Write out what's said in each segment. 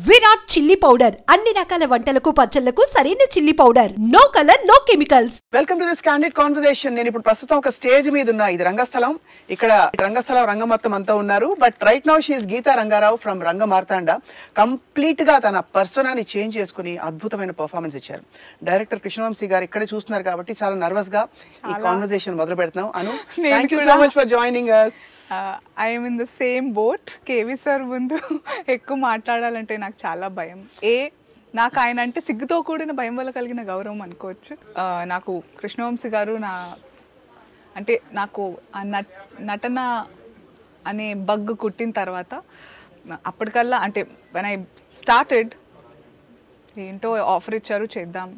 Virat chilli powder అన్ని రకాల వంటలకు పచ్చళ్లకు సరైన chilli powder. No colour no chemicals. Welcome to this candid conversation. నేను ఇప్పుడు ప్రస్తుతం ఒక స్టేజ్ మీద ఉన్నా. ఇది రంగస్థలం. ఇక్కడ రంగస్థలం రంగమొత్తం అంతా ఉన్నారు. But right now she is Geetha Rangarao from Ranga Marthanda. Complete గా తన పర్సనాని చేంజ్ చేసుకుని అద్భుతమైన పర్ఫార్మెన్స్ ఇచ్చారు. డైరెక్టర్ కృష్ణవంశీ గారు ఇక్కడే చూస్తున్నారు కాబట్టి చాలా నర్వస్ గా ఈ కాన్వర్సేషన్ మొదలు పెడుతున్నాం. Anu, thank you so much for joining us. I am in the same boat. KV sir ముందు ఎక్కువ మాట్లాడాలంటే నాకు చాలా భయం. నాకు ఆయన అంటే సిగ్గుతో కూడిన భయం వల్ల కలిగిన గౌరవం అనుకోవచ్చు. నాకు కృష్ణవంశీ గారు నాకు నటన అనే బగ్ కుట్టిన తర్వాత అప్పటికల్లా అంటే వెన్ ఐ స్టార్టెడ్ ఏంటో ఆఫర్ ఇచ్చారు చేద్దాం,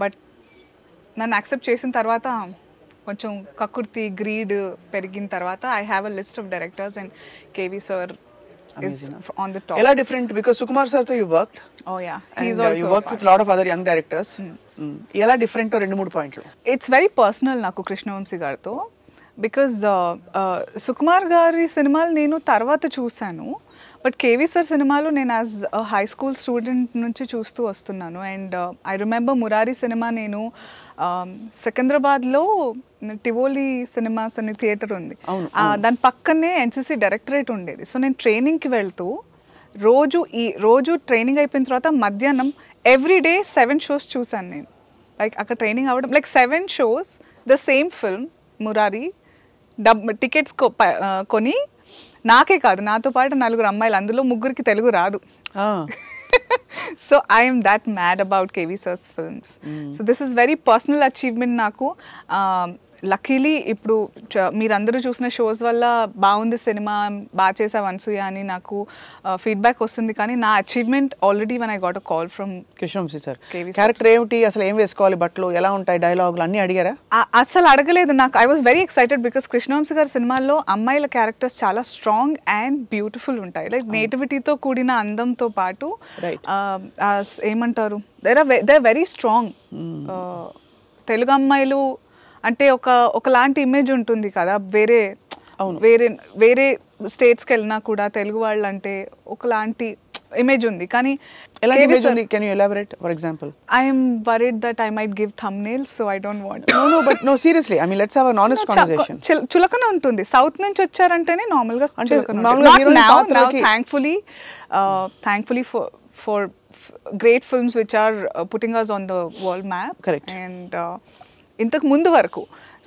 బట్ నన్ను యాక్సెప్ట్ చేసిన తర్వాత కొంచెం కకుర్తి గ్రీడ్ పెరిగిన తర్వాత I have a list of directors and KV sir is on the top. Ella different because Sukumar sir tho you worked. Oh yeah, he's also you worked with a lot of other young directors. Ella different rendu moodu pointlu. It's very personal naku Krishnavamsi gartho because Sukumar gari cinemalu nenu tarvata chusanu, but KV sir సినిమాలు నేను as high school student నుంచి చూస్తూ వస్తున్నాను. And I remember Murari cinema నేను సికింద్రాబాద్లో Tivoli cinemas అనే theatre ఉంది, దాని పక్కనే ఎన్సీసీ డైరెక్టరేట్ ఉండేది. సో నేను ట్రైనింగ్కి వెళ్తూ రోజు ట్రైనింగ్ అయిపోయిన తర్వాత మధ్యాహ్నం ఎవ్రీడే 7 shows చూసాను నేను. లైక్ అక్కడ ట్రైనింగ్ అవ్వడం like 7 shows the same film Murari. Tickets కొని నాకే కాదు నాతో పాటు 4 అమ్మాయిలు, అందులో 3కి తెలుగు రాదు. So I'm that mad about KV sir's films. So this is very personal achievement నాకు. లక్కీలీ ఇప్పుడు మీరందరూ చూసిన షోస్ వల్ల బాగుంది సినిమా, బాగా చేసావు అనసూయ అని నాకు ఫీడ్బ్యాక్ వస్తుంది. కానీ నా achievement already one I got a call from Krishna Vamsi sir. Character ఏమిటి, అసలు ఏం వేసుకోవాలి, బట్టలు ఎలా ఉంటాయి, డైలాగులు అన్ని అడిగారా? అసలు అడగలేదు. నాకు I was very excited because Krishna Vamsi గారి సినిమాల్లో అమ్మాయిల క్యారెక్టర్స్ చాలా స్ట్రాంగ్ అండ్ బ్యూటిఫుల్ ఉంటాయి. లైక్ నేటివిటీతో కూడిన అందంతో పాటు ఏమంటారు they are very strong. Telugu అమ్మాయిలు అంటే ఒకలాంటి ఇమేజ్ ఉంటుంది కదా, వేరే స్టేట్స్కి వెళ్ళినా కూడా తెలుగు వాళ్ళు అంటే ఒకలాంటి ఇమేజ్ ఉంది. కానీ can you elaborate for example? I am worried that I might give thumbnails, so I don't want. No seriously, I mean let's have an honest conversation. చులకన ఉంటుంది. సౌత్ నుంచి వచ్చారంటేనే నార్మల్ గా thankfully for great films which are putting us on the world map. Correct. And ఇంతకు ముందు వరకు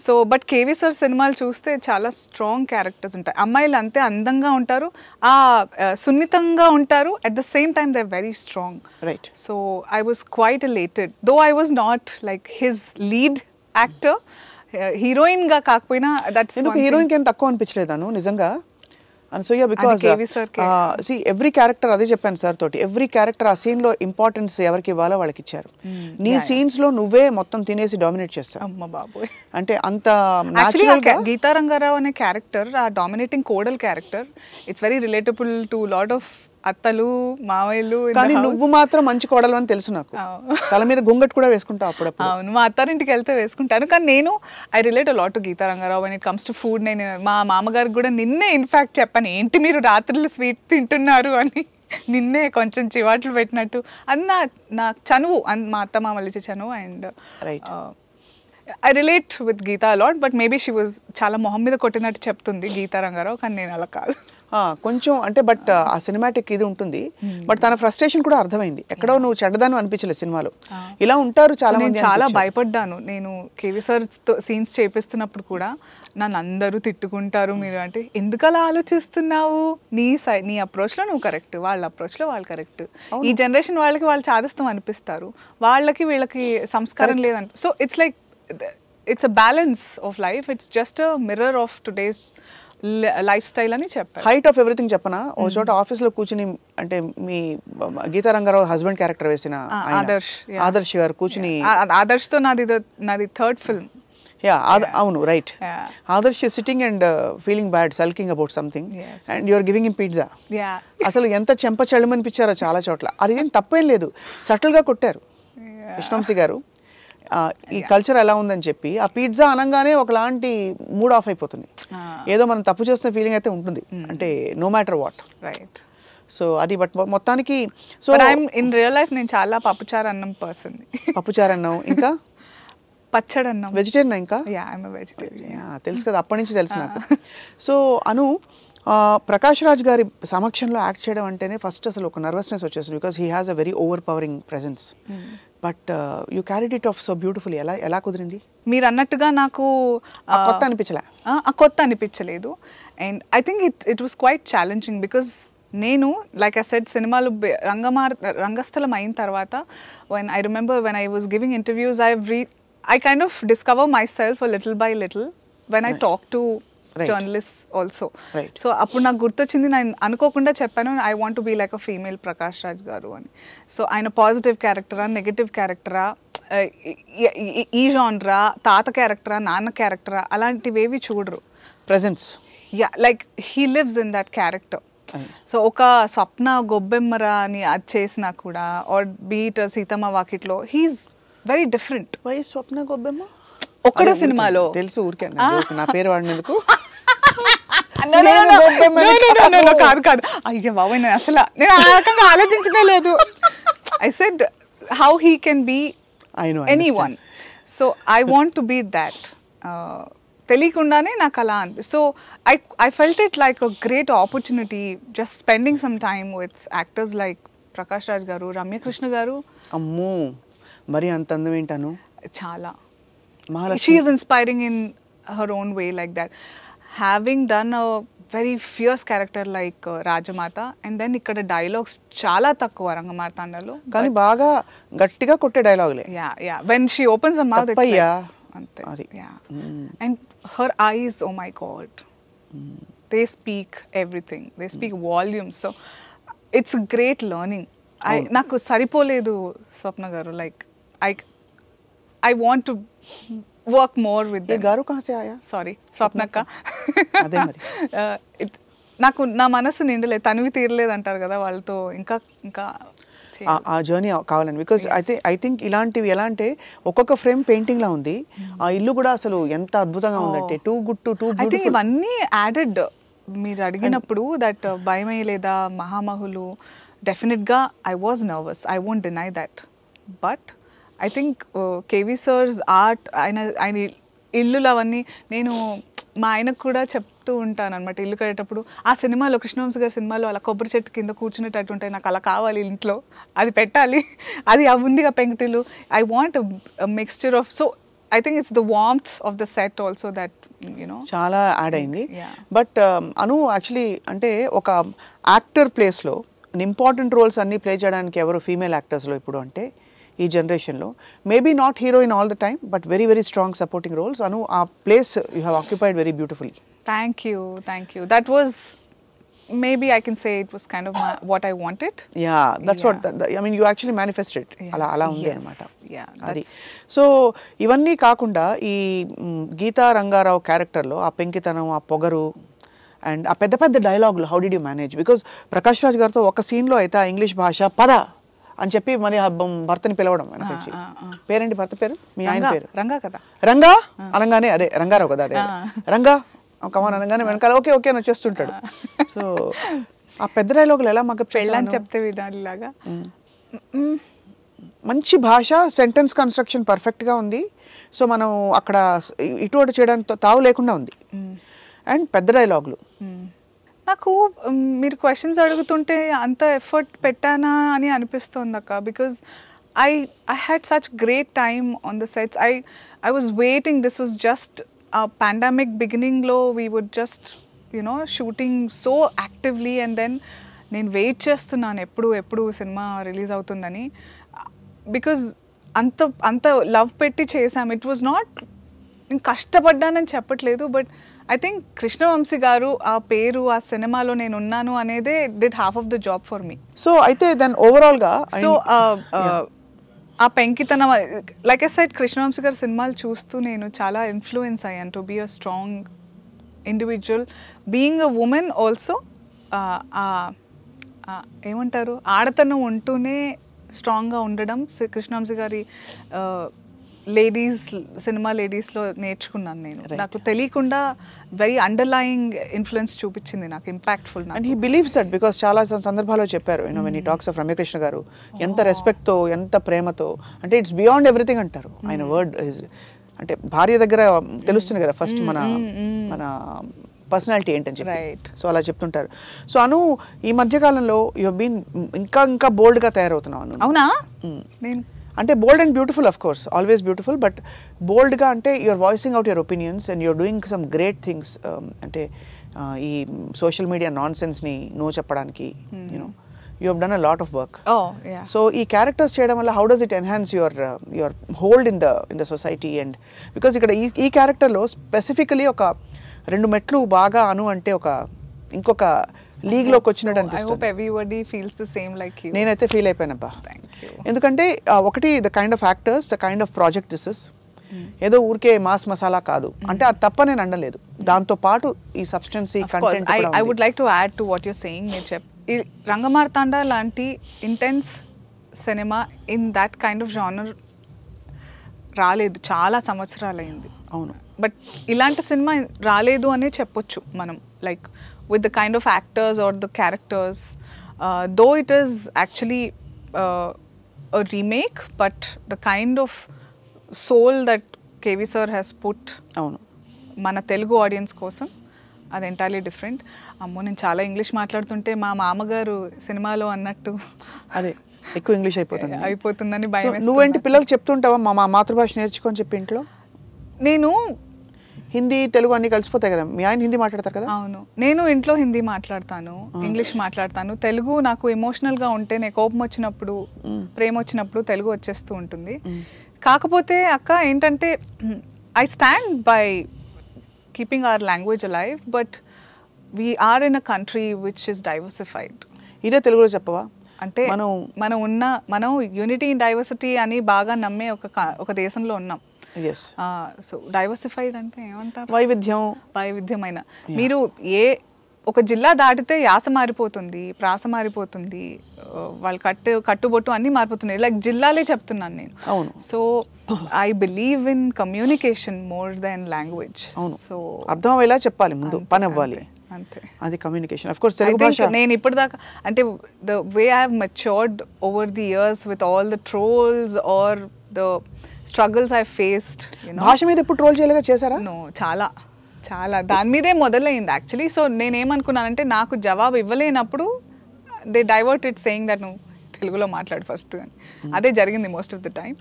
so but KV sir సినిమాలు చూస్తే చాలా స్ట్రాంగ్ క్యారెక్టర్స్ ఉంటాయి. అమ్మాయిలు అంతే అందంగా ఉంటారు, సున్నితంగా ఉంటారు, at the same time they are very strong. Right. So I was quite elated though I was not like his lead actor. Heroine గా కాకపోయినా దట్స్ హీరోయిన్ కి ఏం తక్కువ అనిపించలేదాను నిజంగా Anasuya, because see every character అదే చెప్పాను సార్ తోటి, ఎవ్రీ క్యారెక్టర్ ఆ సీన్ లో ఇంపార్టెన్స్ ఎవరికి ఇవ్వాలో వాళ్ళకి ఇచ్చారు. నీ సీన్స్ లో నువ్వే మొత్తం తినేసి డామినేట్ చేస్తావు. అమ్మ బాబోయ్, అంటే అంత న్యాచురల్ గా. గీతా రంగారావు అనే క్యారెక్టర్, ఆ డామినేటింగ్ కోడల్ character, it's very relatable to lot of అత్తలు మామయ్యలు. కానీ నువ్వు మాత్రం మంచి కోడలు అని తెలుసు నాకు. తల మీద గుంగట్ కూడా వేసుకుంటావు అప్పుడప్పుడు. అవును, మా అత్తారింటికి వెళ్తే వేసుకుంటాను. కానీ నేను I relate lot to Geetha Rangarao when it comes to food. నేను మా మామగారికి కూడా నిన్నే ఇన్ఫాక్ట్ చెప్పాను, ఏంటి మీరు రాత్రులు స్వీట్ తింటున్నారు అని. నిన్నే కొంచెం చివాట్లు పెట్టినట్టు. అది నా చనువు, మా అత్త మామలు ఇచ్చే చనువు. And I relate with Geetha a lot, but maybe she was చాలా మొహం మీద కొట్టినట్టు చెప్తుంది గీతా రంగారావు, కానీ నేను అలా కాదు. కొంచెం అంటే బట్ ఆ సినిమాటిక్ ఇది ఉంటుంది, బట్ తన ఫ్రస్ట్రేషన్ కూడా అర్థమైంది. ఎక్కడో నువ్వు చెడ్డదాను అనిపించలేదు సినిమాలో. ఇలా ఉంటారు చాలా మంది. చాలా భయపడ్డాను నేను కేవీ సార్ సీన్స్ చేపిస్తున్నప్పుడు కూడా. నన్ను అందరూ తిట్టుకుంటారు, మీరు అంటే ఎందుకు అలా ఆలోచిస్తున్నావు, నీ అప్రోచ్లో నువ్వు కరెక్ట్, వాళ్ళ అప్రోచ్లో వాళ్ళు కరెక్ట్. ఈ జనరేషన్ వాళ్ళకి వాళ్ళు చాదస్తం అనిపిస్తారు, వాళ్ళకి వీళ్ళకి సంస్కారం లేదని. So it's like it's a balance of life. It's just a mirror of today's life style అని చెప్పారు. హైట్ ఆఫ్ ఎవ్రీథింగ్ చెప్పనా, ఓ చోట ఆఫీస్ లో కూర్చుని అంటే మీ గీతా రంగారావు హస్బెండ్ క్యారెక్టర్ వేసిన ఆదర్శ్ గారు కూర్చుని, ఆదర్శ్ తో నాది థర్డ్ ఫిల్మ్. అవును right. Adarsh sitting and feeling bad, sulking about something, and you are giving him pizza. అసలు ఎంత చెంప చెళ్ళమనిపించారో చాలా చోట్ల. అది ఏం తప్పేం లేదు, సటిల్ గా కొట్టారు కృష్ణవంశీ గారు. ఈ కల్చర్ ఎలా ఉందని చెప్పి ఆ పిజ్జా అనగానే ఒకలాంటి మూడ్ ఆఫ్ అయిపోతుంది. ఏదో మనం తప్పు చేస్తున్న ఫీలింగ్ అయితే ఉంటుంది, అంటే no matter what. Right. So అది బట్ మొత్తానికి సో ఇన్ రియల్ లైఫ్ నేను చాలా పప్పుచారు అన్నం పర్సన్. పప్పుచారు అన్నం ఇంకా పచ్చడి అన్నం. వెజిటేరియన్ ఇంకా వెజిటేరియన్ తెలుసు కదా, అప్పటి నుంచి తెలుసు నాకు. సో అను ప్రకాష్ రాజ్ గారి సమక్షంలో యాక్ట్ చేయడం అంటేనే ఫస్ట్ అసలు ఒక నర్వస్నెస్ వచ్చేస్తుంది, because he has a very over pouring presence. But you carried it of so beautifully. ఎలా కుదిరింది? మీరు అన్నట్టుగా నాకు కొత్త అనిపించలే? కొత్త అనిపించలేదు. And I think it was quite challenging, because నేను లైక్ ఐ సెడ్ సినిమాలు రంగస్థలం అయిన తర్వాత when I remember when I was giving interviews, I kind of discover myself a little by little when I talk to journalists also. So అప్పుడు నాకు గుర్తొచ్చింది, నేను అనుకోకుండా చెప్పాను I want to be like a female Prakash Raj గారు అని. So ఆయన positive క్యారెక్టరా, negative క్యారెక్టరా, ఈ జాన్రా, తాత క్యారెక్టరా, నాన్న క్యారెక్టరా, అలాంటివేవి చూడరు. Presence, like he lives in that character. So ఒక స్వప్న గొబ్బెమ్మరా అని అది చేసినా కూడా, ఆర్ బీట్ సీతమ్మ వాకిట్లో, హీఈస్ వెరీ డిఫరెంట్. వై స్వప్న గొబ్బెమ్మ? ఒక్కడే సినిమాలో తెలుసు, ఊరికే నా పేరు వాడినందుకు. కాదు అయ్యో బాబాయ్, నేను ఆ రకంగా ఆలోచించనే లేదు. I said how he can be anyone. So I want to be that. తెలియకుండానే నాకు అలా అనిపి. So I felt it like a great opportunity just spending some time with actors like Prakash Raj గారు, రమ్యకృష్ణ గారు. అమ్మో, మరి అంత అందం ఏంటను? చాలా. She is inspiring in her own way like that. Having done a very fierce character like Rajamata, and then ikkada dialogues chala takkuva Rangamartandalo, కానీ బాగా గట్టిగా కొట్టే డైలాగులే. Yeah when she opens her mouth, it's like ante. And her eyes, oh my god, they speak everything, they speak volumes. So it's a great learning. Naku saripoledu Swapna garu, like I want to work more with them. గారు కहाँ से आया? Sorry, స్వప్నక్క. అదే మరి. నాకు నా మనసు నిండలేదు, తనివి తీరలేదు అంటారు కదా, వాళ్ళతో ఇంకా ఆ జర్నీ కావాలని. బికాస్ ఐ థింక్ ఇలాంటివి ఎలా అంటే ఒక్కొక్క ఫ్రేమ్ పెయింటింగ్ లా ఉంది. ఆ ఇల్లు కూడా అసలు ఎంత అద్భుతంగా ఉందంటే, too good to too beautiful. I think ఇవన్నీ యాడెడ్. మీరు అడిగినప్పుడు దట్ భయమే లేదా మహామహులు, డెఫినెట్గా I was nervous, I won't deny that. But I think KV sir's art, ఆయన ఇల్లులు అవన్నీ, నేను మా ఆయనకు కూడా చెప్తూ ఉంటాను అనమాట. ఇల్లు కట్టేటప్పుడు ఆ సినిమాలో, కృష్ణవంశీ గారి సినిమాలో అలా కొబ్బరి చెట్టు కింద కూర్చునేటట్టు ఉంటాయి, నాకు అలా కావాలి ఇంట్లో, అది పెట్టాలి, అది ఉందిగా పెంకుటిల్లు. I want mixture of. So I think it's the warmth of the set also that you know చాలా యాడ్ అయింది. బట్ అను యాక్చువల్లీ అంటే ఒక యాక్టర్ ప్లేస్లో ఇంపార్టెంట్ రోల్స్ అన్నీ ప్లే చేయడానికి ఎవరు ఫీమేల్ యాక్టర్స్లో ఇప్పుడు అంటే ఈ జనరేషన్లో, maybe not heroine all the time, but very very strong supporting roles. Anu ఆ place you have occupied very beautifully. Thank you. That was maybe I can say it was kind of what I wanted. Yeah, that's what I mean, you actually manifested. అలా ఉంది అన్నమాట. అది. So ఇవన్నీ కాకుండా ఈ గీతా రంగారావు క్యారెక్టర్లో ఆ పెంకితనం, ఆ పొగరు అండ్ ఆ పెద్ద పెద్ద డైలాగులు, how did you manage? Because Prakash Raj గారితో ఒక సీన్లో అయితే ఆ ఇంగ్లీష్ భాష పద అని చెప్పి మరి భర్తని పిలవడం వెనకొచ్చి, పేరేంటి భర్త పేరు? మీ ఆయన పేరు రంగా కదా. రంగా అనగానే అదే రంగారావు కదా, అదే రంగా కమాన్ అనగానే వెనకాల ఓకే ఓకే అని వచ్చేస్తుంటాడు. సో ఆ పెద్ద డైలాగులు ఎలా మాకు పెళ్ళని చెప్తే విధానిలాగా మంచి భాష, సెంటెన్స్ కన్స్ట్రక్షన్ పర్ఫెక్ట్గా ఉంది. సో మనం అక్కడ ఇటు అటు చేయడానికి తావు లేకుండా ఉంది. అండ్ పెద్ద డైలాగులు. నాకు మీరు క్వశ్చన్స్ అడుగుతుంటే అంత ఎఫర్ట్ పెట్టానా అని అనిపిస్తుంది అక్క. Because I had such great time on the sets. I was waiting. This was just pandemic బిగినింగ్లో we would just you know shooting so actively, and then నేను వెయిట్ చేస్తున్నాను ఎప్పుడు సినిమా రిలీజ్ అవుతుందని. బికాజ్ అంత లవ్ పెట్టి చేసాం. ఇట్ వాజ్ నాట్, నేను కష్టపడ్డానని చెప్పట్లేదు, బట్ ఐ థింక్ కృష్ణవంశీ గారు ఆ పేరు, ఆ సినిమాలో నేను ఉన్నాను అనేదే did half of the job for me. So అయితే దాని ఓవరాల్గా సో ఆ పెంకితనం, లైక్ ఐ సెడ్, కృష్ణవంశీ గారి సినిమాలు చూస్తూ నేను చాలా ఇన్ఫ్లుయెన్స్ అయ్యాను to be a strong individual. Being a woman also, ఏమంటారు, ఆడతనం ఉంటూనే స్ట్రాంగ్గా ఉండడం. కృష్ణవంశీ గారి సినిమా లేడీస్లో నేర్చుకున్నాను నేను. నాకు తెలియకుండా వెరీ అండర్లయింగ్ ఇన్ఫ్లుయెన్స్ చూపించింది నాకు, impactful. And he believes that because చాలా సందర్భాల్లో చెప్పారు when he talks of Ramya Krishna గారు ఎంత రెస్పెక్ట్తో ఎంత ప్రేమతో, అంటే ఇట్స్ బియాండ్ ఎవ్రీథింగ్ అంటారు ఆయన వర్డ్. అంటే భార్య దగ్గర తెలుస్తుంది కదా ఫస్ట్ మన పర్సనాలిటీ ఏంటని చెప్పి, సో అలా చెప్తుంటారు. సో అను ఈ మధ్యకాలంలో యు హవ్ బీన్ ఇంకా బోల్డ్గా తయారవుతున్నావు అను. అవునా? అంటే bold and beautiful, of course always beautiful, but బోల్డ్గా అంటే you're voicing out your opinions and you're doing some great things. అంటే ఈ సోషల్ మీడియా నాన్ సెన్స్ని నో చెప్పడానికి you know you have done a lot of work. So ఈ characters చేయడం వల్ల how does it enhance your hold in the society? And because ఇక్కడ ఈ క్యారెక్టర్లో స్పెసిఫికలీ ఒక 2 మెట్లు బాగా అను అంటే ఇంకొక లీగ్ లోకి వచ్చినట్టు అనిపిస్తుంది. నేనైతే ఫీల్ అయిపోయానబ్బా. ఎందుకంటే ఒకటి the kind of actors, the kind of project this is. ఏదో ఊరికే మాస్ మసాలా కాదు అంటే అది తప్ప నేను అనలేదు, దాంతో పాటు ఈ సబ్స్టెన్సీ content. I would like to add to what you're saying. ఈ రంగమార్తాండ లాంటి intense cinema in that kind of genre రాలేదు, చాలా సంవత్సరాలైంది. అవును, బట్ ఇలాంటి సినిమా రాలేదు అనే చెప్పొచ్చు మనం, like with the kind of actors or the characters, though it is actually a remake, but the kind of soul that KV sir has put mana Telugu audience kosam, అది entirely different. అమ్మో నేను చాలా English మాట్లాడుతుంటే మా మామగారు సినిమాలో అన్నట్టు అదే ఎక్కువ ఇంగ్లీష్ అయిపోతుందని భయం. నువ్వేంటి పిల్లలకు చెప్తుంటావా మా మాతృభాష నేర్చుకొని చెప్పి ఇంట్లో? నేను హిందీ తెలుగు అన్ని కలిసిపోతాయి కదా, మీ ఆయన హిందీ మాట్లాడతారు కదా? అవును, నేను ఇంట్లో హిందీ మాట్లాడతాను, ఇంగ్లీష్ మాట్లాడతాను. తెలుగు నాకు ఎమోషనల్గా ఉంటే, నేను కోపం వచ్చినప్పుడు ప్రేమ వచ్చినప్పుడు తెలుగు వచ్చేస్తూ ఉంటుంది. కాకపోతే అక్క ఏంటంటే I stand by keeping our language alive, but we are in a country which is diversified. ఇదే తెలుగులో చెప్పవా? అంటే మనం యూనిటీ ఇన్ డైవర్సిటీ అని బాగా నమ్మే ఒక దేశంలో ఉన్నాం. సో డైవర్సిఫైడ్ అంటే ఏమంటారు? వైవిధ్యమైన. మీరు ఒక జిల్లా దాటితే యాస మారిపోతుంది, ప్రాస మారిపోతుంది, వాళ్ళు కట్టుబొట్టు అన్నీ మారిపోతున్నాయి. లైక్ జిల్లాలే చెప్తున్నాను నేను. So I believe in communication more than language. So అర్థం అయ్యేలా చెప్పాలి, ముందు పని అవ్వాలి, అంతే. అది కమ్యూనికేషన్. ఆఫ్ కోర్స్ తెలుగు భాష నేను ఇప్పటిదాకా అంటే the way I have matured over the years with all the trolls or the struggles I faced. భాష మీద ఎప్పుడు ట్రోల్ చేయలేగా చేశారా? నో, చాలా దాని మీదే మొదలైంది యాక్చువల్లీ. సో నేనేమనుకున్నానంటే నాకు జవాబు ఇవ్వలేనప్పుడు they divert it saying that నువ్వు తెలుగులో మాట్లాడు ఫస్ట్ అని. అదే జరిగింది most of the time.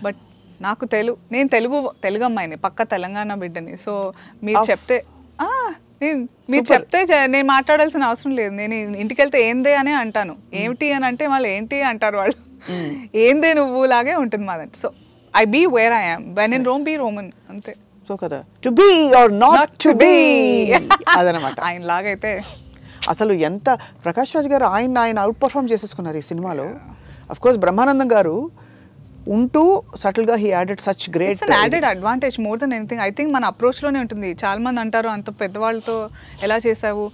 But నాకు నేను తెలుగు అమ్మాయిని, పక్క తెలంగాణ బిడ్డని. సో మీరు చెప్తే నేను మాట్లాడాల్సిన అవసరం లేదు. నేను ఇంటికి వెళ్తే ఏందే అనే అంటాను. ఏమిటి అని అంటే వాళ్ళు ఏంటి అంటారు, వాళ్ళు ఏందే నువ్వు లాగే ఉంటుంది మాదంటే. So I be where I am. When in Rome, be Roman. అంతే. సో కదా, to be or not to be అదనమాట. ఆయన లాగైతే అసలు ఎంత ప్రకాష్ రాజ్ గారు ఆయన అవుట్ పర్ఫార్మ్ చేసేసుకున్నారు ఈ సినిమాలో. అఫ్ కోర్స్ బ్రహ్మానందం గారు ఉంటూ సటిల్ గా he added such great added advantage more than anything. I think మన అప్రోచ్ లోనే ఉంటుంది. చాలా మంది అంటారు అంత పెద్దవాళ్ళతో ఎలా చేసావు.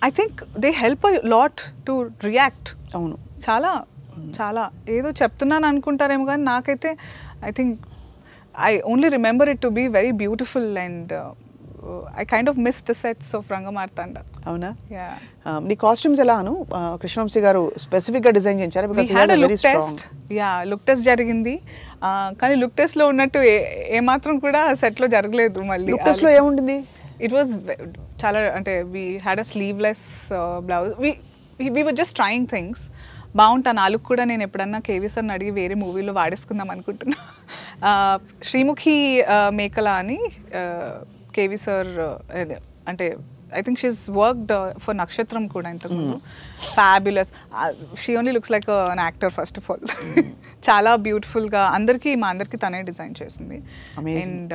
I think they help a lot to react. అవును, చాలా ఏదో చెప్తున్నాను అనుకుంటారేమో కానీ నాకైతే I think I only remember it to be very beautiful and I kind of miss the sets of Rangamarthanda. అవునా? నీ కాస్ట్యూమ్స్ ఎలాను కృష్ణవంశీ గారు స్పెసిఫిక్ గా డిజైన్ చేశారు? లుక్ టెస్ట్ జరిగింది, కానీ లుక్ టెస్ట్ లో ఉన్నట్టు ఏమాత్రం కూడా సెట్ లో జరగలేదు. మళ్ళీ లుక్ టెస్ట్ లో ఏముంటుంది? ఇట్ వాజ్ చాలా అంటే we had a sleeveless blouse. We were just trying things. బాగుంటాను ఆ లుక్ కూడా. నేను ఎప్పుడన్నా కేవీ సార్ని అడిగి వేరే మూవీలో వాడేసుకుందాం అనుకుంటున్నా. శ్రీముఖి మేకల అని కేవీ సార్ అంటే I think she's worked for Nakshatram కూడా ఇంతకుముందు. Fabulous. She only looks like an actor first of all. చాలా బ్యూటిఫుల్గా మా అందరికీ తనే డిజైన్ చేసింది. And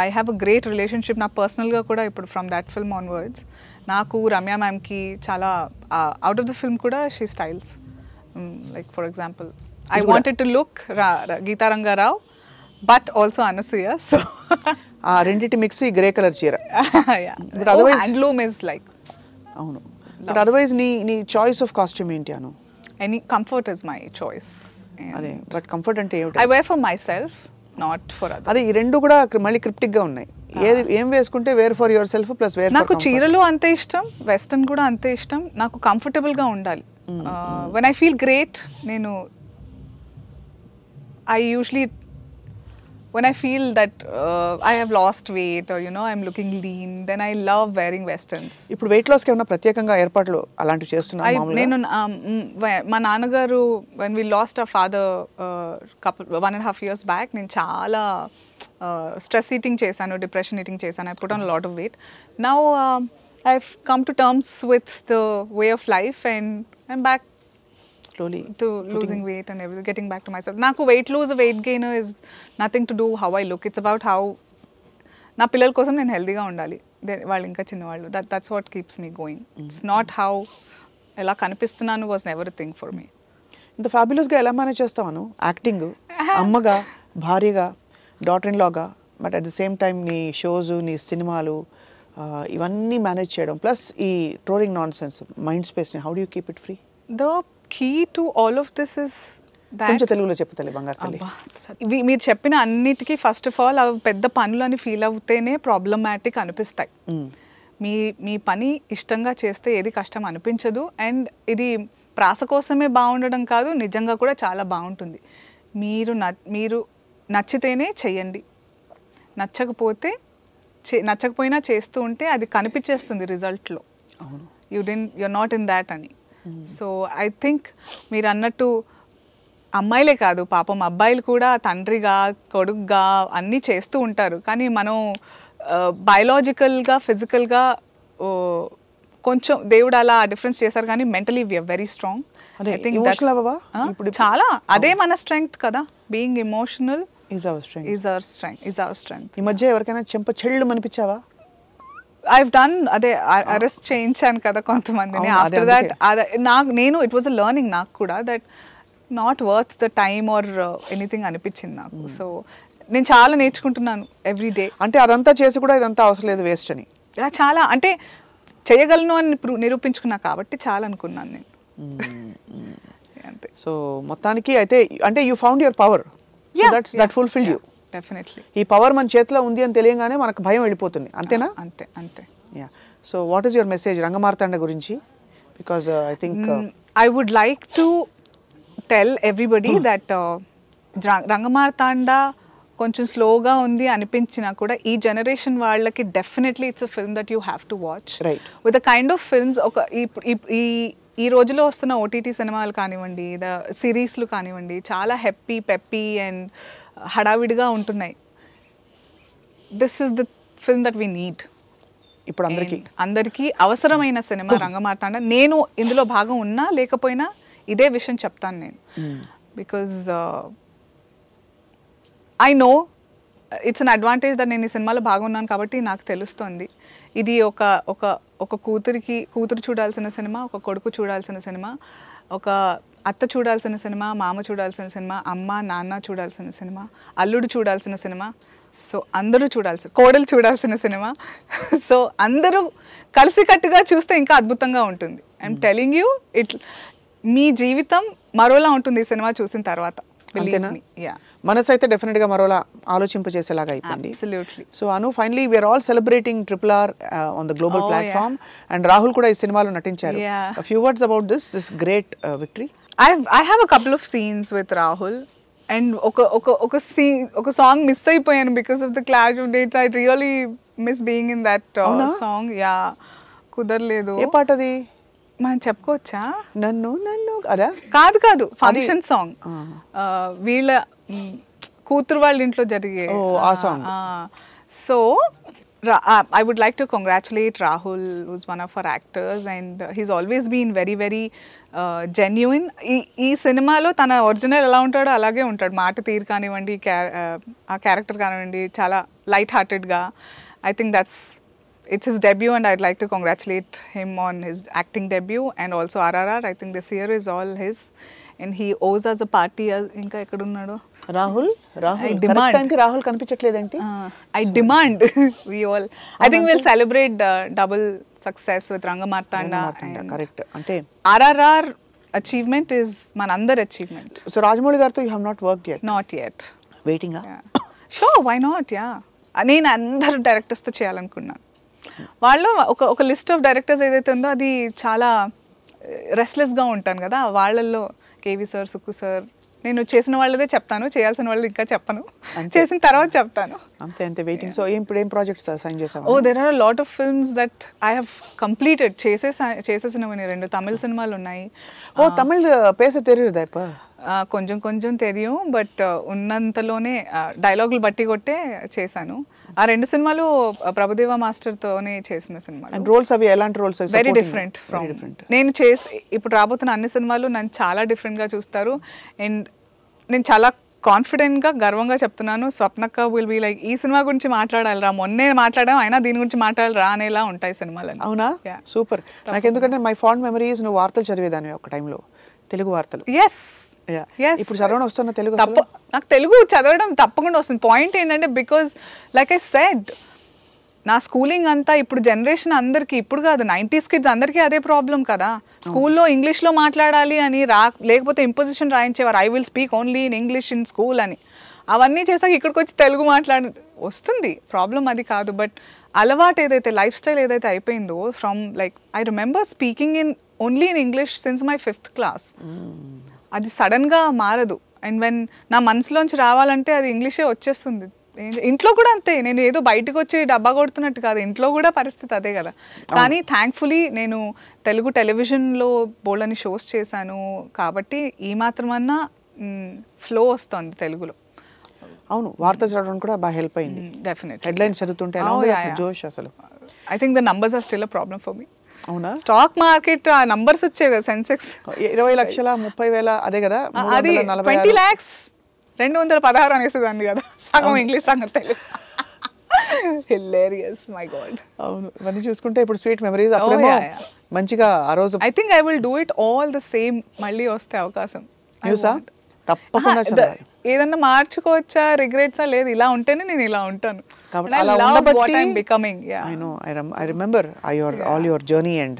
I have a great relationship నాకు పర్సనల్గా కూడా ఇప్పుడు ఫ్రమ్ దాట్ ఫిల్మ్ ఆన్వర్డ్స్. నాకు రమ్య మ్యామ్కి చాలా అవుట్ ఆఫ్ ద ఫిల్మ్ కూడా she styles. Like for example, I wanted to look Geeta Rangarao, but also Anasuya. So రెండిటి మిక్స్ ఈ గ్రే కలర్ చీర. But otherwise handloom is like. అవును. But otherwise నీ choice of costume ఏంటి అను? Any comfort is my choice. అదే, but comfort అంటే ఏమిటి? I wear for myself. Not for other. అదే ఈ రెండు కూడా మళ్ళీ క్రిప్టిక్ గా ఉన్నాయి. ఏది ఏం వేసుకుంటే wear for yourself plus wear నాకు చీరలు అంతే ఇష్టం, వెస్టర్న్ కూడా అంతే ఇష్టం. నాకు కంఫర్టబుల్ గా ఉండాలి. వెన్ ఐ ఫీల్ గ్రేట్, నేను I usually, when I feel that I have lost weight or I'm looking lean, then I love wearing westerns. ఇప్పుడు వెయిట్ లాస్ కి ఏమైనా ప్రత్యేకంగా ఏర్పాట్లు అలాంటివి చేస్తున్నా మామూలుగా? నేను మా నాన్నగారు, when we lost our father 1.5 years back, నేను చాలా stress eating చేశాను, depression eating చేశాను. I put on a lot of weight. Now I've come to terms with the way of life and I'm back slowly to losing weight and everything, getting back to myself. Naku weight lose, weight gain is nothing to do how I look. It's about how na pillal kosam nenu healthy ga undali. Vallu inka chinna vallu. That's what keeps me going. It's not how ela kanipistunanu was never a thing for me. ఇంత fabulous గా ఎలా manage చేస్తావను? Acting, అమ్మగా, భార్యగా, daughter in లాగా, but at the same time నీ shows, నీ సినిమాలు, ఇవన్నీ మేనేజ్ చేయడం ప్లస్ ఈ trolling nonsense mind space ని how do you keep it free? The key to all of this is that కొంచెం తెలుగులో చెప్పు తల్లి బంగారు తల్లి. మీరు చెప్పిన అన్నిటికీ ఫస్ట్ ఆఫ్ ఆల్ అవి పెద్ద పనులు అని ఫీల్ అవుతేనే ప్రాబ్లమాటిక్ అనిపిస్తాయి. మీ పని ఇష్టంగా చేస్తే ఏది కష్టం అనిపించదు. అండ్ ఇది ప్రాస కోసమే బాగుండడం కాదు, నిజంగా కూడా చాలా బాగుంటుంది. మీరు నచ్చితేనే చెయ్యండి, నచ్చకపోయినా చేస్తూ ఉంటే అది కనిపించేస్తుంది రిజల్ట్లో. you're not in that అని. సో ఐ థింక్ మీరు అన్నట్టు అమ్మాయిలే కాదు, పాపం అబ్బాయిలు కూడా తండ్రిగా, కొడుకుగా అన్నీ చేస్తూ ఉంటారు. కానీ మనం బయలాజికల్గా, ఫిజికల్గా కొంచెం దేవుడు అలా డిఫరెన్స్ చేశారు, కానీ mentally we are very strong. I think చాలా అదే మన స్ట్రెంగ్త్ కదా. Being emotional is our strength. ఈ మధ్య ఎవరికైనా చెంప చెళ్ళు అనిపించావా? I've done అదే అరెస్ట్ చేయించాను కదా కొంతమందిని. ఆఫ్టర్ దాట్ నేను ఇట్ వాజ్ అ లర్నింగ్ నాకు కూడా, that not worth the time or anything అనిపించింది నాకు. సో నేను చాలా నేర్చుకుంటున్నాను ఎవ్రీ డే. అంటే అదంతా చేసి కూడా ఇదంతా అవసరం లేదు, వేస్ట్ అని. చాలా అంటే చేయగలను అని నిరూపించుకున్నా కాబట్టి చాలా అనుకున్నాను నేను. అంతే. సో మొత్తానికి అయితే అంటే you found your power, that fulfil you. Definitely ఈ పవర్ మన చేతిలో ఉంది అని తెలియగానే మనకు భయం వెళ్ళిపోతుంది, అంతేనా? అంతే. Yeah. So what is your message Rangamarthanda గురించి? Because I think I would like to tell everybody that Rangamarthanda కొంచెం స్లోగా ఉంది అనిపించినా కూడా ఈ జనరేషన్ వాళ్ళకి definitely it's a film that you have to watch. With the kind of films ఈ రోజులో వస్తున్న ఓటీటీ సినిమాలు కానివ్వండి, ద సిరీస్లు కానివ్వండి, చాలా హ్యాపీ పెప్పీ అండ్ హడావిడిగా ఉంటున్నాయి. This is the film that we need. ఇప్పుడు అందరికీ అవసరమైన సినిమా రంగమార్తాండ. నేను ఇందులో భాగం ఉన్నా లేకపోయినా ఇదే విషయం చెప్తాను నేను. Because I know it's an advantage that నేను ఈ సినిమాలో భాగం ఉన్నాను కాబట్టి నాకు తెలుస్తుంది. ఇది ఒక కూతురు చూడాల్సిన సినిమా, ఒక కొడుకు చూడాల్సిన సినిమా, ఒక అత్త చూడాల్సిన సినిమా, మామ చూడాల్సిన సినిమా, అమ్మ నాన్న చూడాల్సిన సినిమా, అల్లుడు చూడాల్సిన సినిమా. సో అందరూ కోడలు చూడాల్సిన సినిమా. సో అందరూ కలిసికట్టుగా చూస్తే ఇంకా అద్భుతంగా ఉంటుంది. ఐఎమ్ టెలింగ్ యూ, మీ జీవితం మరోలా ఉంటుంది ఈ సినిమా చూసిన తర్వాత. మనసు అయితే డెఫినెట్ గా మరోలా ఆలోచింపజేసేలాగా అయిపోయింది. So Anu, finally we are all celebrating RRR on the global platform and Rahul కూడా ఈ సినిమాలో నటించారు. Few words about this great victory. I have a couple of scenes with Rahul and ఒక సాంగ్ మిస్ అయిపోయాను because of the clash of dates. I really miss being in that song. Yeah, కుదరలేదు. ఏ పాట అది? మనం చెప్పుకోవచ్చా? నన్ను అదా? కాదు, function song. వీళ్ళ కూతురు వాళ్ళ ఇంట్లో జరిగే ఆ song. So I would like to congratulate Rahul, who's one of our actors, and he's always been very, very genuine. ఈ సినిమాలో తన ఒరిజినల్ ఎలా ఉంటాడో అలాగే ఉంటాడు. మాట తీరు కానివ్వండి, ఆ క్యారెక్టర్ కానివ్వండి, చాలా light హార్టెడ్గా. I think it's his debut and I'd like to congratulate him on his acting debut, and also RRR. I think this year is all his and he owes us a party. ఇంకా ఎక్కడ ఉన్నాడు Rahul? Correct టైంకి Rahul కనిపించట్లేదేంటి? I demand we all, I think we'll celebrate double success with Rangamartanda. Correct. అంటే RRR achievement is manandar achievement. So Rajamouli garto you have not worked yet? Not yet. Waiting. Sure why not ya. నేను అందరు డైరెక్టర్స్తో చేయాలనుకున్నాను. వాళ్ళు ఒక list of directors ఏదైతే ఉందో అది చాలా రెస్ట్లెస్గా ఉంటాను కదా, వాళ్ళల్లో కేవీ సార్, సుక్కు సార్, నేను చేసిన వాళ్ళదే చెప్తాను, చేయాల్సిన వాళ్ళది ఇంకా చెప్పను, చేసిన తర్వాత చెప్తాను. అంతే అంతే వెయిటింగ్. సో ఇప్పుడు ఏం ప్రాజెక్ట్స్ సైన్ చేసావు? Oh there are lot of films that I have completed. చేసేసినవని 2 తమిళ సినిమాలు ఉన్నాయి. ఓ తమిళ్ పేస తెలియదా ఇప్ప? కొంచెం కొంచెం తెలియం, బట్ ఉన్నంతలోనే డైలాగులు బట్టి కొట్టే చేశాను. ఆ 2 సినిమాలు ప్రభుదేవ మాస్టర్తోనే చేసిన సినిమాలు. అండ్ రోల్స్ అవి ఎలాంటి రోల్స్? వెరీ డిఫరెంట్ ఫ్రమ్ నేను ఇప్పుడు రాబోతున్న అన్ని సినిమాలు నన్ను చాలా డిఫరెంట్గా చూస్తారు. అండ్ నేను చాలా కాన్ఫిడెంట్గా గర్వంగా చెప్తున్నాను, స్వప్నక్క విల్ బి లైక్ ఈ సినిమా గురించి మాట్లాడాలిరా, మొన్నే మాట్లాడాం అయినా దీని గురించి మాట్లాడాలిరా అనేలా ఉంటాయి సినిమాలు. అవునా? సూపర్. నాకు ఎందుకంటే మై ఫాండ్ మెమరీస్, నువ్వు వార్తలు చదివేదాన్ని ఒక టైంలో, తెలుగు వార్తలు. ఎస్ ఇప్పుడు చదవడం వస్తున్న తెలుగు? నాకు తెలుగు చదవడం తప్పకుండా వస్తుంది. పాయింట్ ఏంటంటే బికాజ్ లైక్ ఐ సెడ్, నా స్కూలింగ్ అంతా ఇప్పుడు జనరేషన్ అందరికీ, ఇప్పుడు కాదు 90s కిడ్స్ అందరికీ అదే ప్రాబ్లం కదా. స్కూల్లో ఇంగ్లీష్లో మాట్లాడాలి అని లేకపోతే ఇంపోజిషన్ రాయించేవారు, I will speak only in English in school అని. అవన్నీ చేసాక ఇక్కడికి వచ్చి తెలుగు వస్తుంది, ప్రాబ్లం అది కాదు. బట్ అలవాటు ఏదైతే, లైఫ్ స్టైల్ ఏదైతే అయిపోయిందో, from like I remember speaking in only in English since my 5th class. అది సడన్గా మారదు. అండ్ వెన్ నా మనసులోంచి రావాలంటే అది ఇంగ్లీషే వచ్చేస్తుంది. ఇంట్లో కూడా అంతే, నేను ఏదో బయటకు వచ్చి డబ్బా కొడుతున్నట్టు కాదు, ఇంట్లో కూడా పరిస్థితి అదే కదా. కానీ థ్యాంక్ఫుల్లీ నేను తెలుగు టెలివిజన్లో బోల్డని షోస్ చేశాను కాబట్టి ఈ మాత్రమన్నా ఫ్లో వస్తుంది తెలుగులో. అవును, వార్తలు చదవడం కూడా బాగా హెల్ప్ అయింది. డెఫినెట్ హెడ్లైన్స్ చదువుతుంటే జోష్ అసలు. I think the numbers are still a problem for me. అవునా? స్టాక్ మార్కెట్ ఆ నంబర్స్ వచ్చాయి కదా, సెన్సెక్స్ 20 లక్షల 30,000 అదే కదా, అది 20 lakhs 216 అనేసేదాన్ని కదా, సగం ఇంగ్లీష్ సగం తెలుగు. Hilarious, my God. అవును, ఇవన్నీ చూసుకుంటే ఇప్పుడు స్వీట్ మెమరీస్. అప్పుడేమో మంచిగా ఆ రోజు. I think I will do it all the same, మళ్ళీ వస్తే అవకాశం. న్యూసా తప్పకుండా ఏదన్నా మార్చుకోవచ్చా, రిగ్రెట్సా లేదు, ఇలా ఉంటేనే నేను ఇలా ఉంటాను. I remember all your journey and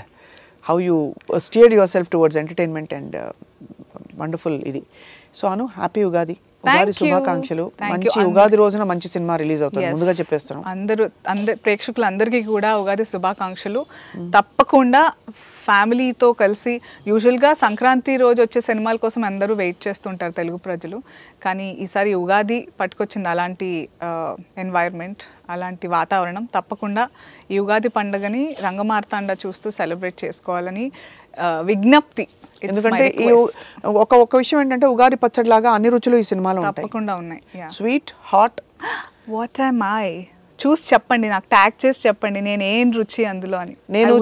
how you steered yourself towards entertainment and wonderful ఇది. సో అను, హ్యాపీ ఉగాది. ఉగాది శుభాకాంక్షలు. మంచి ఉగాది రోజున మంచి సినిమా రిలీజ్ అవుతుంది, ముందుగా చెప్పేస్తున్నాం. అందరూ ప్రేక్షకులందరికీ కూడా ఉగాది శుభాకాంక్షలు. తప్పకుండా ఫ్యామిలీతో కలిసి, యూజువల్గా సంక్రాంతి రోజు వచ్చే సినిమాల కోసం అందరూ వెయిట్ చేస్తుంటారు తెలుగు ప్రజలు, కానీ ఈసారి ఉగాది పట్టుకొచ్చింది అలాంటి ఎన్వైర్న్మెంట్, అలాంటి వాతావరణం. తప్పకుండా ఈ ఉగాది పండుగని రంగమార్తాండ చూస్తూ సెలబ్రేట్ చేసుకోవాలని విజ్ఞప్తి. ఎందుకంటే ఈ ఒక విషయం ఏంటంటే, ఉగాది పచ్చడి లాగా అన్ని రుచులు ఈ సినిమాలో తప్పకుండా ఉన్నాయి. Sweet, hot, what am I? చూసి చెప్పండి, నాకు ట్యాగ్ చేసి చెప్పండి నేను ఏం రుచి అందులో అని. నేను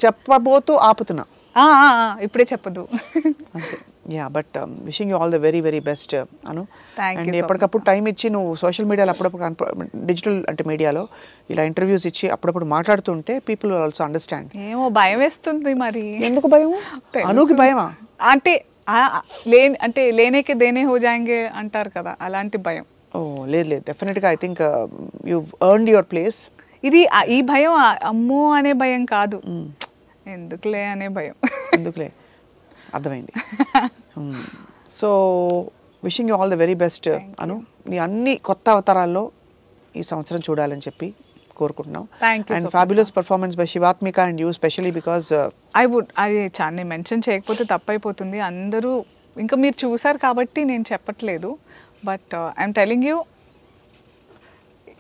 చెప్పబోతూ ఆపుతున్నా, ఇప్పుడే చెప్పదు. Yeah, but wishing you all the very very best Anu. And ఎప్పటికప్పుడు టైం ఇచ్చి నువ్వు సోషల్ మీడియాలో అప్పుడప్పుడు, డిజిటల్ అంటే మీడియాలో ఇలా ఇంటర్వ్యూస్ ఇచ్చి అప్పుడప్పుడు మాట్లాడుతుంటే పీపుల్ ఆల్సో అండర్స్టాండ్. ఏమో భయం వేస్తుంది. మరి ఎందుకు భయం? అనుకి భయమా? అంటే లేనేకి దేనే హో జాయింగే అంటారు కదా, అలాంటి భయం. ఓ లేదు, డెఫినెట్గా I think you earned your place. ఇది ఈ భయం అమ్మో అనే భయం కాదు, ఎందుకులే అనే భయం. ఎందుకులే, అర్థమైంది. So wishing you all the very best Anu. నీ అన్ని కొత్త అవతారాల్లో ఈ సంవత్సరం చూడాలని చెప్పి కోరుకుంటున్నాం. And fabulous performance by Shivathmika and you specially because అది చాలా మెన్షన్ చేయకపోతే తప్పైపోతుంది. అందరూ ఇంకా మీరు చూసారు కాబట్టి నేను చెప్పట్లేదు, బట్ ఐఎమ్ టెలింగ్ యూ,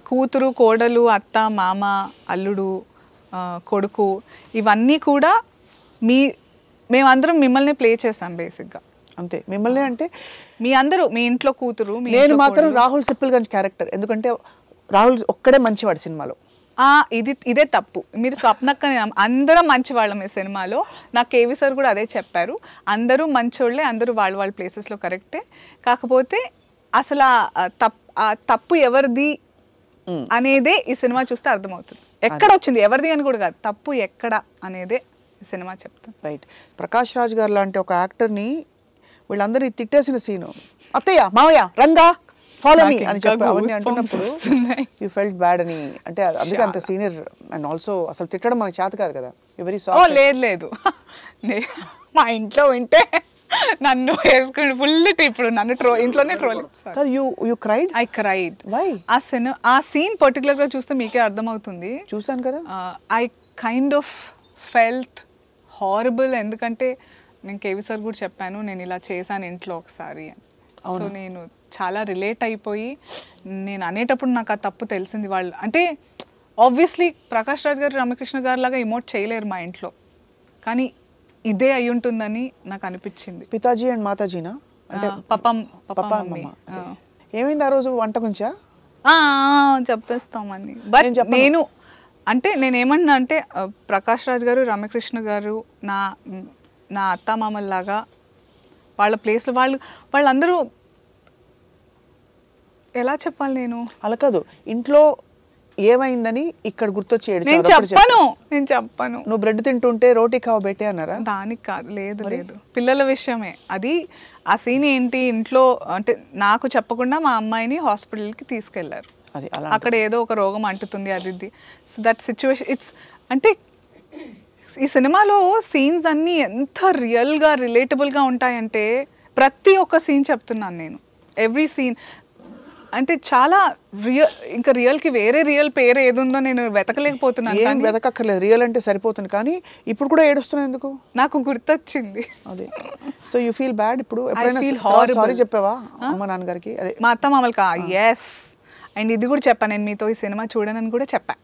కూతురు, కోడలు, అత్త, మామ, అల్లుడు, కొడుకు, ఇవన్నీ కూడా మేమందరం మిమ్మల్ని ప్లే చేసాం బేసిక్గా. అంతే, మిమ్మల్ని అంటే మీ అందరూ, మీ ఇంట్లో కూతురు. నేను మాత్రం రాహుల్ సిప్పిల్గంజ్ క్యారెక్టర్, ఎందుకంటే రాహుల్ ఒక్కడే మంచివాడు సినిమాలో. ఇదే తప్పు. మీరు స్వప్నక్క అందరం మంచివాళ్ళం ఈ సినిమాలో. నాకు కేవీ సార్ కూడా అదే చెప్పారు, అందరూ మంచోళ్ళే, అందరూ వాళ్ళ ప్లేసెస్లో కరెక్టే. కాకపోతే అసలు తప్పు ఎవరిది అనేదే ఈ సినిమా చూస్తే అర్థమవుతుంది. ఎక్కడ వచ్చింది, ఎవరిది అని కూడా కాదు, తప్పు ఎక్కడ అనేదే ఈ సినిమా చెప్తాను. రైట్. ప్రకాష్ రాజ్ గారు లాంటి ఒక యాక్టర్ని వీళ్ళందరినీ తిట్టేసిన సీను, అత్తయ్య, మావయ్య, రంగా, ఫాలో మీ అని చెప్పి అవన్నీ అంటున్నప్పుడు యూ ఫెల్ట్ బ్యాడ్ అని. అంటే అందుకే అంత సీనియర్. అండ్ ఆల్సో అసలు తిట్టడం మనకి చేత కాదు కదా. Very soft. లేదు మా ఇంట్లో వింటే నన్ను వేసుకుని ఫుల్ ఇప్పుడు నన్ను ఇంట్లోనే troll. You cried? I cried. Why? ఆ సీన్ పర్టికులర్గా చూస్తే మీకే అర్థమవుతుంది. చూసాను కదా. I kind of felt horrible. ఎందుకంటే నేను కేవీ సార్ కూడా చెప్పాను నేను ఇలా చేశాను ఇంట్లో ఒకసారి అని. సో నేను చాలా రిలేట్ అయిపోయి నేను అనేటప్పుడు నాకు ఆ తప్పు తెలిసింది. వాళ్ళు అంటే ఆబ్వియస్లీ ప్రకాష్ రాజ్ గారు రామకృష్ణ గారు లాగా ఇమోట్ చేయలేరు మా ఇంట్లో, కానీ ఇదే అయి ఉంటుందని నాకు అనిపించింది. పితాజీ అండ్ మాతాజీనా? అంటే పప్పా మమ్మ. ఏమైంది ఆ రోజు వంట గురించా? చెప్పేస్తామని. బట్ నేను అంటే నేనేమన్నా అంటే ప్రకాష్ రాజ్ గారు రామకృష్ణ గారు నా అత్తామామల్లాగా వాళ్ళ ప్లేస్లో వాళ్ళందరూ ఎలా చెప్పాలి నేను? అలా కాదు, ఇంట్లో ఏమైందని ఇక్కడ గుర్తొచ్చి నేను చెప్పను. నువ్వు బ్రెడ్ తింటుంటే రోటీ కావ పెట్టే అన్నారా? దానికి కాదు, లేదు పిల్లల విషయమే అది. ఆ సీన్ ఏంటి, ఇంట్లో అంటే నాకు చెప్పకుండా మా అమ్మాయిని హాస్పిటల్కి తీసుకెళ్లారు. అక్కడ ఏదో ఒక రోగం అంటుతుంది అది. సో దట్ సిచ్యువేషన్ ఇట్స్ అంటే ఈ సినిమాలో సీన్స్ అన్నీ ఎంత రియల్గా రిలేటబుల్గా ఉంటాయంటే ప్రతి ఒక్క సీన్ చెప్తున్నాను నేను. ఎవ్రీ సీన్ అంటే చాలా ఇంకా రియల్కి వేరే రియల్ పేరు ఏదుందో నేను వెతకలేకపోతున్నాను. ఏం వెతకక్కర్లేదు, రియల్ అంటే సరిపోతుంది. కానీ ఇప్పుడు కూడా ఏడుస్తున్నా ఎందుకు? నాకు గుర్తొచ్చింది అదే. సో యూ ఫీల్ బ్యాడ్ ఇప్పుడు? ఎప్పుడైనా సారీ చెప్పావా అమ్మ నాన్నగారికి? అదే మా అత్త మామలకా? ఎస్. అండ్ ఇది కూడా చెప్పాను, నేను మీతో ఈ సినిమా చూడనని కూడా చెప్పా.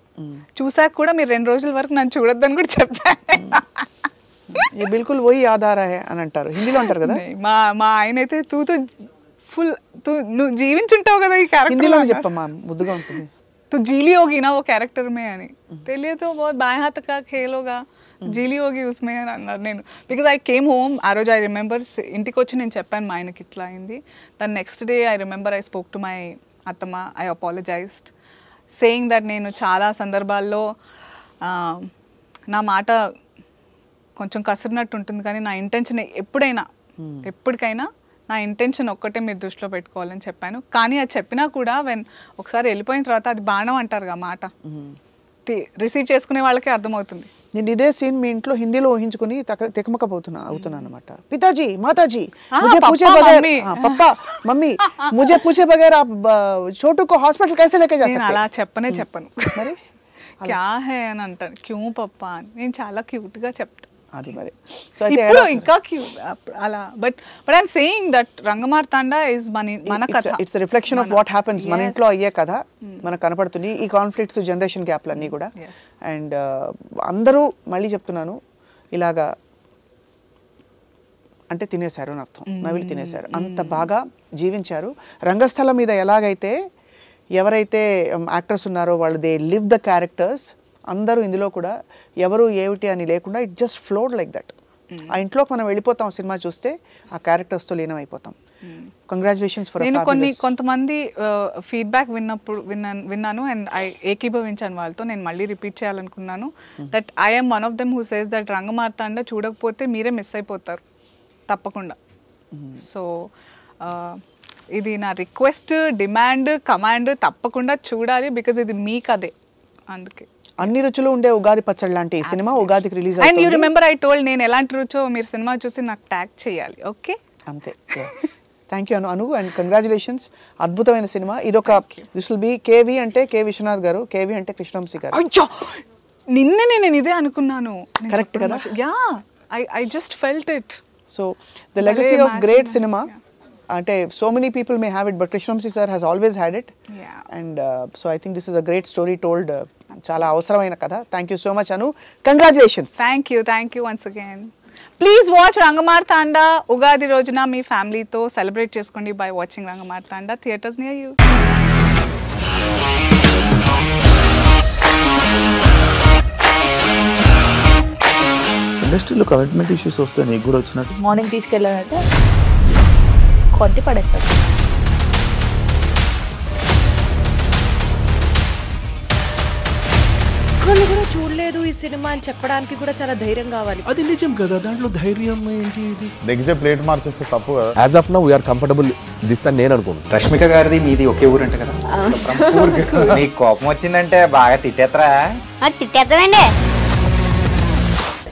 చూసాక కూడా మీరు 2 రోజుల వరకు నన్ను చూడొద్దని కూడా చెప్పా. బిల్కుల్ పోయి ఆధారా అని అంటారు, హిందీలో అంటారు కదా. మా ఆయన అయితే ఫుల్ నువ్వు జీవించుంటావు కదా ఈ క్యారెక్టర్. హిందీలో చెప్పమ్మా, ముద్దుగా ఉంటుంది. तू जीली होगी ना वो कैरेक्टर में అని తెలియదు बहुत बाएं हाथ का खेल होगा జీలి होगी उसमें అన్నారు. నేను బికాజ్ ఐ కేమ్ హోమ్ ఆ రోజు ఐ రిమెంబర్ ఇంటికి వచ్చి నేను చెప్పాను మా ఆయనకి ఇట్లా అయింది. దాని next day I remember I spoke to my అత్తమ్మ. ఐ అపాలజైజ్డ్ సేయింగ్ దట్ నేను చాలా సందర్భాల్లో నా మాట కొంచెం కసిరినట్టు ఉంటుంది, కానీ నా ఇంటెన్షన్ ఎప్పటికైనా నా ఇంటెన్షన్ ఒక్కటే మీరు దృష్టిలో పెట్టుకోవాలని చెప్పాను. కానీ అది చెప్పినా కూడా ఒకసారి వెళ్ళిపోయిన తర్వాత అది బాణం అంటారు కదా మాట, రిసీవ్ చేసుకునే వాళ్ళకే అర్థమవుతుంది. నేను ఇదే సీన్ మీ ఇంట్లో హిందీలో ఊహించుకుని అవుతున్నాను అనమాట. పితాజీ మాతాజీ मुझे पूछे बगैर पप्पा मम्मी मुझे पूछे बगैर आप छोटू को हॉस्पिटल कैसे लेके जा सकते? నేను అలా చెప్పను. మరి క్యా హై అని అంటాను, క్యూ పప్పా అని. నేను చాలా క్యూట్ గా చెప్తాను అది. మరి ఇప్పుడు ఇంకా క్యూట్ అలా. But I'm saying that Rangamarthanda is మన కథ. It's reflection of what happens మన ఇంట్లో అయ్యే కథ మనకు కనపడుతుంది. ఈ కాన్ఫ్లిక్ట్స్ జనరేషన్ గ్యాప్లు అన్నీ కూడా. అండ్ అందరూ మళ్ళీ చెప్తున్నాను ఇలాగా అంటే తినేశారు అని అర్థం, నవిలి తినేశారు. అంత బాగా జీవించారు. రంగస్థలం మీద ఎలాగైతే ఎవరైతే యాక్టర్స్ ఉన్నారో వాళ్ళు దే లివ్ ద క్యారెక్టర్స్, అందరూ ఇందులో కూడా ఎవరు ఏమిటి అని లేకుండా it just flowed like that. ఆ ఇంట్లోకి మనం వెళ్ళిపోతాం సినిమా చూస్తే, ఆ క్యారెక్టర్స్తో లీనం అయిపోతాం. Congratulations for. నేను కొంతమంది ఫీడ్బ్యాక్ విన్నాను అండ్ ఏకీభవించాను వాళ్ళతో. నేను మళ్ళీ రిపీట్ చేయాలనుకున్నాను that I'm one of them who says that Rangamarthanda చూడకపోతే మీరే మిస్ అయిపోతారు తప్పకుండా. సో ఇది నా రిక్వెస్ట్, డిమాండ్, కమాండ్, తప్పకుండా చూడాలి బికాజ్ ఇది మీ కథే. అందుకే అన్ని రుచులు ఉండే ఉగాది పచ్చడి లాంటి ఈ సినిమా ఉగాదికి రిలీజ్ అవుతుంది. And you remember I told నేను ఎలాంటి రుచో మీరు సినిమా చూసి నాకు ట్యాగ్ చేయాలి. ఓకే, అంతే. Thank you Anu and congratulations. అద్భుతమైన సినిమా ఇదొక. దిస్ విల్ బి కేవి అంటే కే విశ్వనాథ్ గారు, కేవి అంటే కృష్ణవంశీ గారు. నిన్ననే నేను ఇదే అనుకున్నాను. కరెక్ట్ కదా? Yeah, I just felt it. So the legacy of great cinema అంటే so many people may have it but Krishnamsi sir has always had it. And so I think this is a great story told. చాలా అవసరమైన కథ. Thank you so much Anu. Congratulations. Thank you once again. Please watch Rangamartanda Ugadi రోజున మీ ఫ్యామిలీతో celebrate చేసుకోండి by watching Rangamartanda theaters near you. ఇండస్ట్రీలో commitment issues వస్తే నీకు కూడా వచ్చినట్టు మార్నింగ్ తీసుకెళ్ళాలంటే కొట్టి పడేస్తాడు. ఒక్కళ్ళు కూడా చూడలేదు ఈ సినిమా అని చెప్పడానికి కూడా చాలా ధైర్యం కావాలి. అది నిజం కదా, దాంట్లో ధైర్యం ఏంటి? ఇది నెక్స్ట్ డే ప్లేట్ మార్చేస్తే తప్పు కదా. As of now we are comfortable this అని నేను అనుకుంటున్నాను. రష్మిక గారిది మీది ఒకే ఊరు అంటే కదా. నీకు కోపం వచ్చిందంటే బాగా తిట్టేత్తరా? తిట్టేస్తామండి.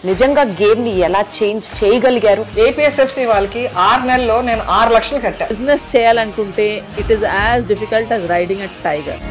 నిజంగా గేమ్ ని ఎలా చేంజ్ చేయగలిగారు? ఏపీఎస్ఎఫ్సి వాళ్ళకి 6 నెలల్లో నేను 6 లక్షలు కట్టా. బిజినెస్ చేయాలనుకుంటే it is as difficult as riding a tiger.